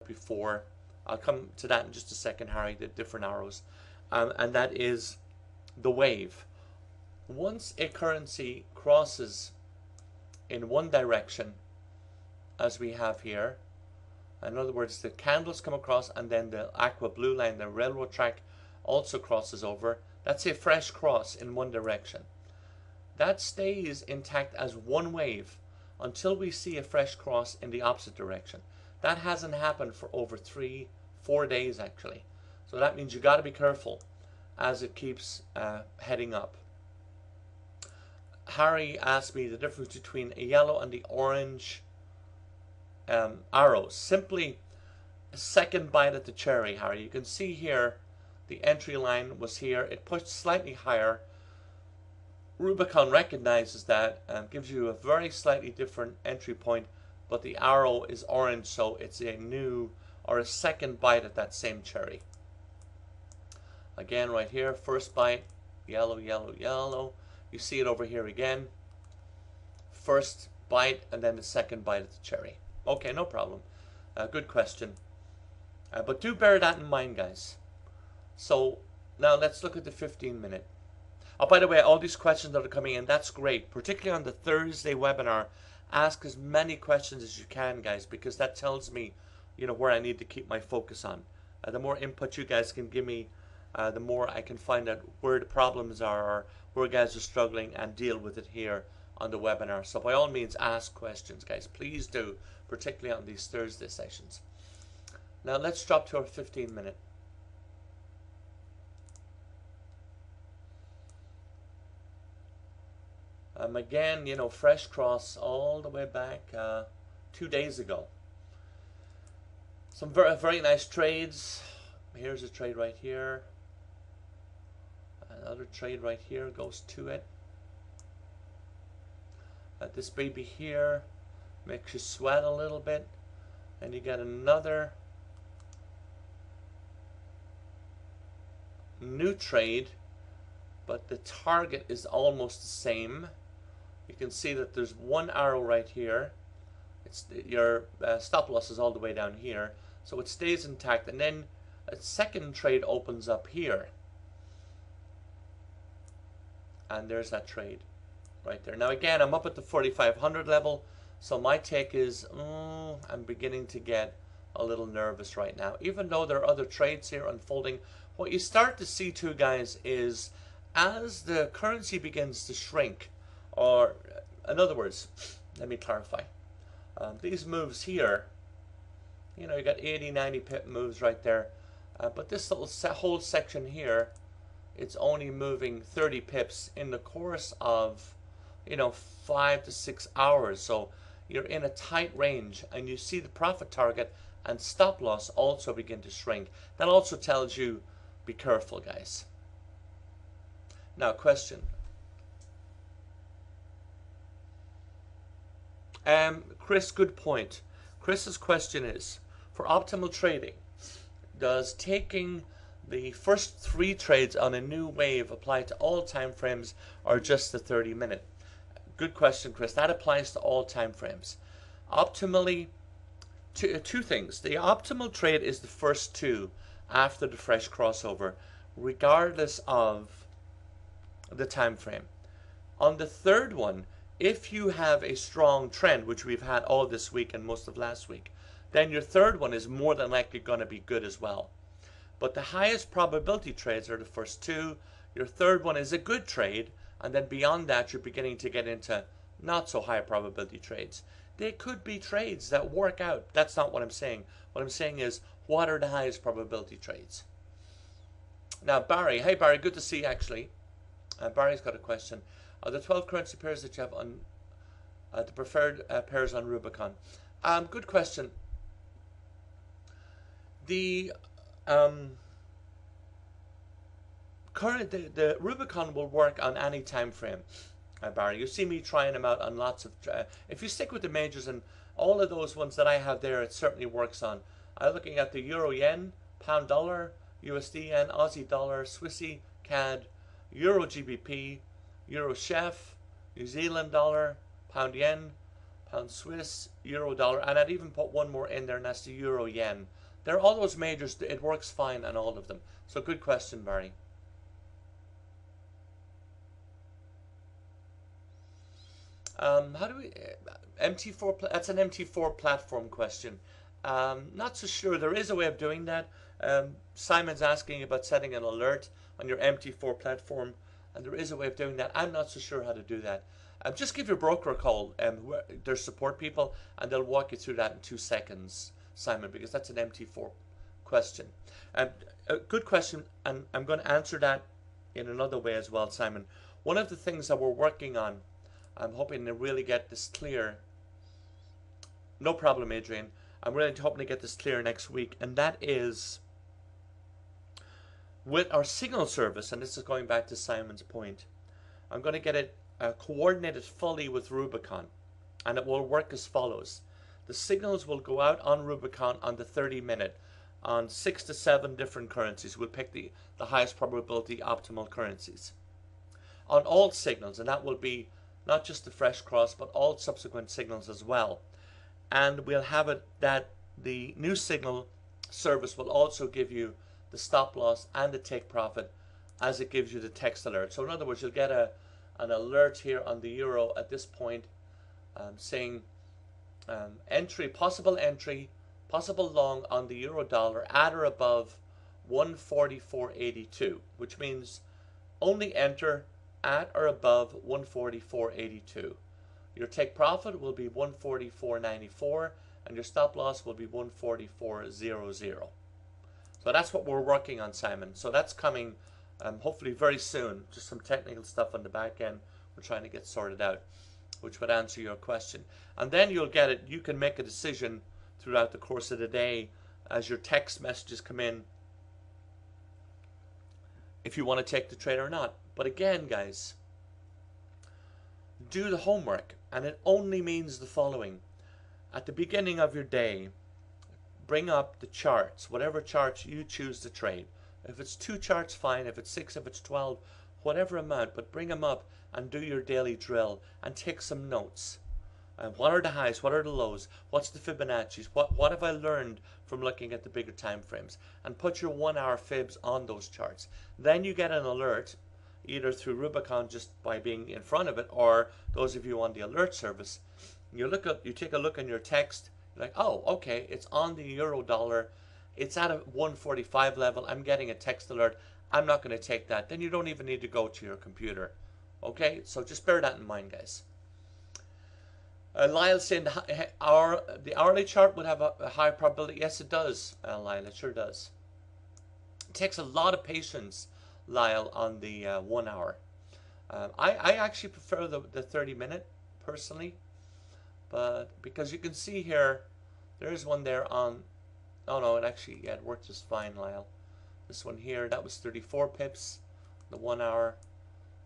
before. I'll come to that in just a second, Harry, the different arrows. And that is the wave. Once a currency crosses in one direction, as we have here, in other words, the candles come across and then the aqua blue line, the railroad track, also crosses over. That's a fresh cross in one direction. That stays intact as one wave until we see a fresh cross in the opposite direction. That hasn't happened for over 3-4 days actually. So that means you got to be careful as it keeps heading up. Harry asked me the difference between a yellow and the orange arrows. Simply a second bite at the cherry, Harry. You can see here the entry line was here. It pushed slightly higher. Rubicon recognizes that and gives you a very slightly different entry point, but the arrow is orange, so it's a new or a second bite at that same cherry. Again, right here, first bite, yellow, yellow, yellow. You see it over here again. First bite and then the second bite of the cherry. Okay, no problem. Good question. But do bear that in mind, guys. So now let's look at the 15-minute. Oh, by the way, all these questions that are coming in, that's great. Particularly on the Thursday webinar, ask as many questions as you can, guys, because that tells me, where I need to keep my focus on. The more input you guys can give me, the more I can find out where the problems are or where guys are struggling and deal with it here on the webinar. So by all means, ask questions, guys. Please do, particularly on these Thursday sessions. Now let's drop to our 15-minute. Again, fresh cross all the way back 2 days ago. Some very, very nice trades. Here's a trade right here. Another trade right here goes to it. This baby here makes you sweat a little bit. And you get another new trade, but the target is almost the same. You can see that there's one arrow right here. It's your stop loss is all the way down here, so it stays intact, and then a second trade opens up here, and there's that trade right there. Now again, I'm up at the 4,500 level, so my take is I'm beginning to get a little nervous right now, even though there are other trades here unfolding. What you start to see too, guys, is as the currency begins to shrink, or in other words, let me clarify, these moves here, you got 80-90 pip moves right there, but this little whole section here, it's only moving 30 pips in the course of 5 to 6 hours. So you're in a tight range, and you see the profit target and stop loss also begin to shrink. That also tells you be careful, guys. Now, question. Chris, good point. Chris's question is, for optimal trading, does taking the first 3 trades on a new wave apply to all time frames or just the 30-minute? Good question, Chris. That applies to all time frames. Optimally, two things. The optimal trade is the first 2 after the fresh crossover, regardless of the time frame. On the third one, if you have a strong trend, which we've had all this week and most of last week, then your third one is more than likely going to be good as well. But the highest probability trades are the first 2. Your third one is a good trade, and then beyond that you're beginning to get into not so high probability trades. They could be trades that work out. That's not what I'm saying. What I'm saying is, what are the highest probability trades? Now Barry, hey Barry, good to see you actually. Barry's got a question. Are the 12 currency pairs that you have on the preferred pairs on Rubicon? Good question. The the Rubicon will work on any time frame, Barry. You see me trying them out on lots of. If you stick with the majors and all of those ones that I have there, it certainly works on. I'm looking at the Euro Yen, Pound Dollar, USD Yen, Aussie Dollar, Swissy CAD, Euro GBP, Euro Chef, New Zealand Dollar, Pound Yen, pound Swiss, euro dollar, and I'd even put one more in there, and that's the euro yen. They're all those majors. It works fine on all of them. So good question, Barry. How do we MT4? That's an MT4 platform question. Not so sure. There is a way of doing that. Simon's asking about setting an alert on your MT4 platform, and there is a way of doing that. I'm not so sure how to do that. Just give your broker a call. There's support people, and they'll walk you through that in 2 seconds, Simon, because that's an MT4 question. A good question, and I'm going to answer that in another way as well, Simon. One of the things that we're working on, I'm hoping to really get this clear. No problem, Adrian. I'm really hoping to get this clear next week, and that is with our signal service, and this is going back to Simon's point. I'm going to get it coordinated fully with Rubicon, and it will work as follows. The signals will go out on Rubicon on the 30-minute on 6 to 7 different currencies. We'll pick the highest probability optimal currencies on all signals, and that will be not just the fresh cross, but all subsequent signals as well. And we'll have it that the new signal service will also give you the stop loss and the take profit as it gives you the text alert. So in other words, you'll get an alert here on the euro at this point saying possible long on the euro dollar at or above 144.82, which means only enter at or above 144.82. Your take profit will be 144.94, and your stop loss will be 144.00. So that's what we're working on, Simon. So that's coming hopefully very soon. Just some technical stuff on the back end we're trying to get sorted out, which would answer your question. And then you'll get it. You can make a decision throughout the course of the day as your text messages come in if you want to take the trade or not. But again, guys, do the homework, and it only means the following. At the beginning of your day, bring up the charts, whatever charts you choose to trade. If it's 2 charts, fine. If it's 6, if it's 12, whatever amount, but bring them up and do your daily drill and take some notes. What are the highs? What are the lows? What's the Fibonacci's? What have I learned from looking at the bigger time frames? And put your 1-hour fibs on those charts. Then you get an alert, either through Rubicon just by being in front of it, or those of you on the alert service. You take a look on your text. You're like, oh, okay, it's on the euro dollar. It's at a 145 level. I'm getting a text alert. I'm not going to take that. Then you don't even need to go to your computer. Okay, so just bear that in mind, guys. Lyle's saying the hourly chart would have a high probability. Yes, it does, Lyle. It sure does. It takes a lot of patience, Lyle, on the 1 hour. I actually prefer the 30-minute personally, but because you can see here, there is one there on. Oh no, it worked just fine, Lyle. This one here, that was 34 pips, the 1 hour.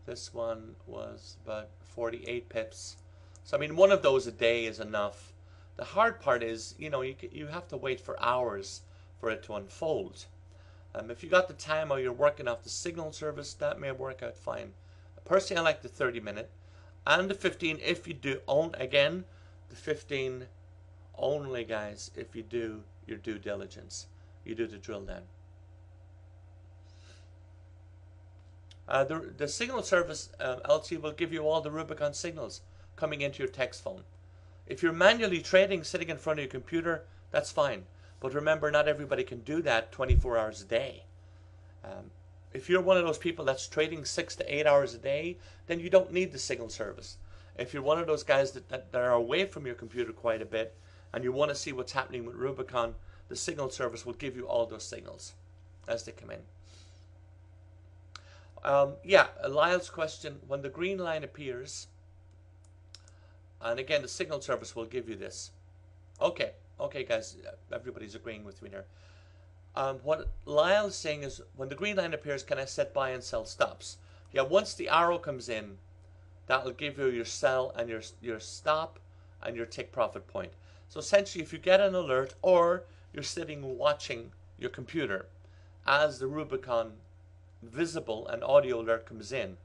This one was about 48 pips. So I mean, one of those a day is enough. The hard part is, you have to wait for hours for it to unfold. If you got the time or you're working off the signal service, that may work out fine. Personally, I like the 30-minute and the 15 if you do the 15 only, guys, if you do your due diligence. You do the drill down. The signal service, LT, will give you all the Rubicon signals coming into your text phone. If you're manually trading sitting in front of your computer, that's fine. But remember, not everybody can do that 24 hours a day. If you're one of those people that's trading 6 to 8 hours a day, then you don't need the signal service. If you're one of those guys that are away from your computer quite a bit and you want to see what's happening with Rubicon, the signal service will give you all those signals as they come in. Lyle's question, when the green line appears, and again, the signal service will give you this. Okay, guys, everybody's agreeing with me there. What Lyle's saying is, when the green line appears, can I set buy and sell stops? Yeah, once the arrow comes in, that will give you your sell and your stop and your take profit point. So essentially, if you get an alert or you're sitting watching your computer as the Rubicon visible and audio alert comes in,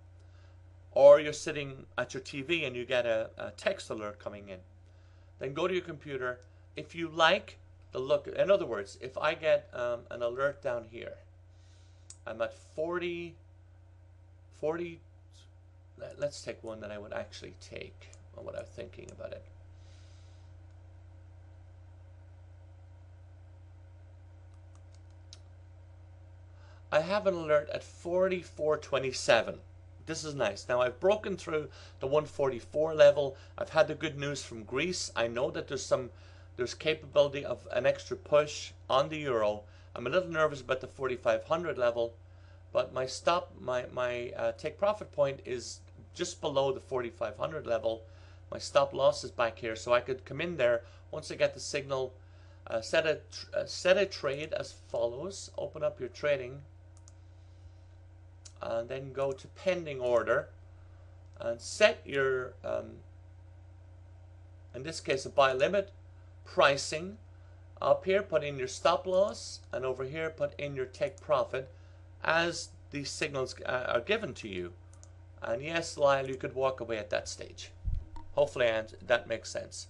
or you're sitting at your TV and you get a text alert coming in, then go to your computer. If you like the look, in other words, if I get an alert down here, I'm at 40, let's take one that I would actually take, or what I'm thinking about it. I have an alert at 44.27. This is nice. Now I've broken through the 144 level. I've had the good news from Greece. I know that there's capability of an extra push on the euro. I'm a little nervous about the 4,500 level, but my take profit point is just below the 4,500 level. My stop loss is back here, so I could come in there once I get the signal. Set a trade as follows. Open up your trading, and then go to pending order, and set your, in this case, a buy limit, pricing. Up here, put in your stop loss, and over here, put in your take profit as these signals are given to you. And yes, Lyle, you could walk away at that stage. Hopefully that makes sense.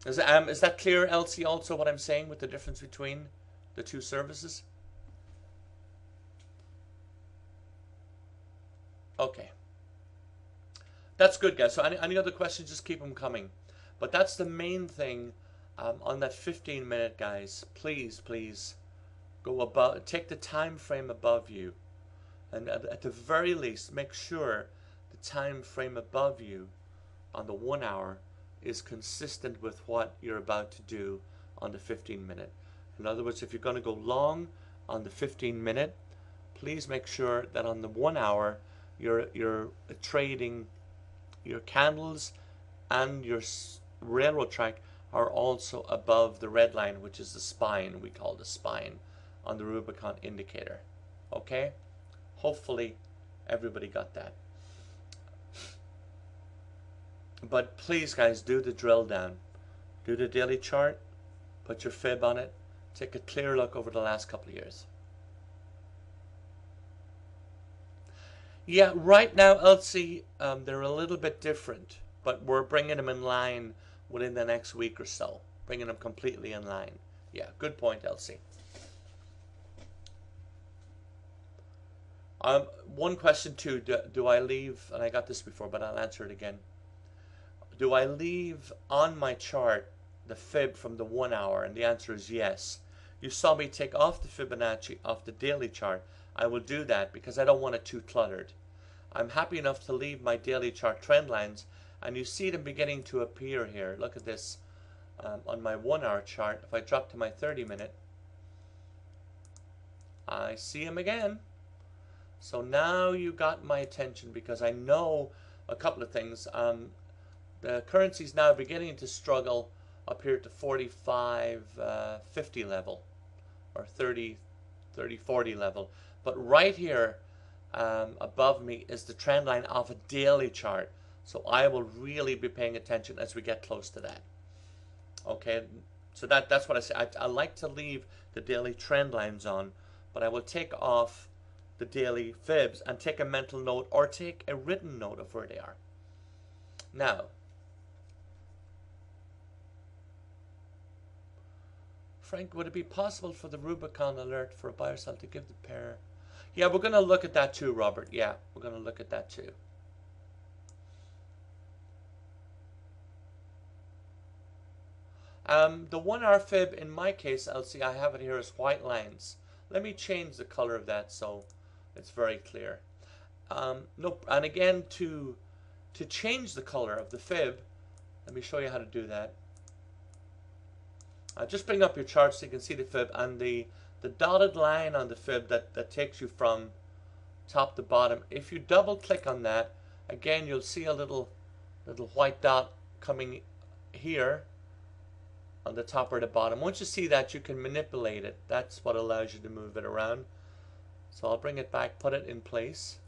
Is that clear, Elsie, also what I'm saying with the difference between the two services? Okay. That's good, guys. So any other questions, just keep them coming. But that's the main thing on that 15-minute, guys. Please go above, take the time frame above you. And at the very least, make sure the time frame above you on the 1 hour is consistent with what you're about to do on the 15-minute. In other words, if you're going to go long on the 15-minute, please make sure that on the 1 hour you're trading your candles and your railroad track are also above the red line, which is the spine, we call the spine on the Rubicon indicator. Okay? Hopefully everybody got that. But please, guys, do the drill down. Do the daily chart, put your fib on it, take a clear look over the last couple of years. Yeah, right now, Elsie, they're a little bit different, but we're bringing them in line within the next week or so. Bringing them completely in line. Yeah, good point, Elsie. One question too, do I leave, and I got this before, but I'll answer it again. Do I leave on my chart the fib from the 1 hour? And the answer is yes. You saw me take off the Fibonacci off the daily chart. I will do that because I don't want it too cluttered. I'm happy enough to leave my daily chart trend lines, and you see them beginning to appear here. Look at this on my 1 hour chart. If I drop to my 30-minute, I see them again. So now you got my attention because I know a couple of things. The currency is now beginning to struggle up here at the 45.50 level or 30.40 level. But right here above me is the trend line of a daily chart. So I will really be paying attention as we get close to that. Okay, so that's what I say. I like to leave the daily trend lines on, but I will take off the daily fibs and take a mental note or take a written note of where they are. Now, Frank, would it be possible for the Rubicon alert for a buyer sell to give the pair? Yeah, we're going to look at that too, Robert. Yeah, we're going to look at that too. The 1 hour fib, in my case, Elsie, I have it here as white lines. Let me change the color of that so it's very clear. Nope. And again, to change the color of the fib, let me show you how to do that. Just bring up your chart so you can see the fib, and the dotted line on the fib that takes you from top to bottom. If you double click on that, again you'll see a little white dot coming here on the top or the bottom. Once you see that, you can manipulate it. That's what allows you to move it around. So I'll bring it back, put it in place.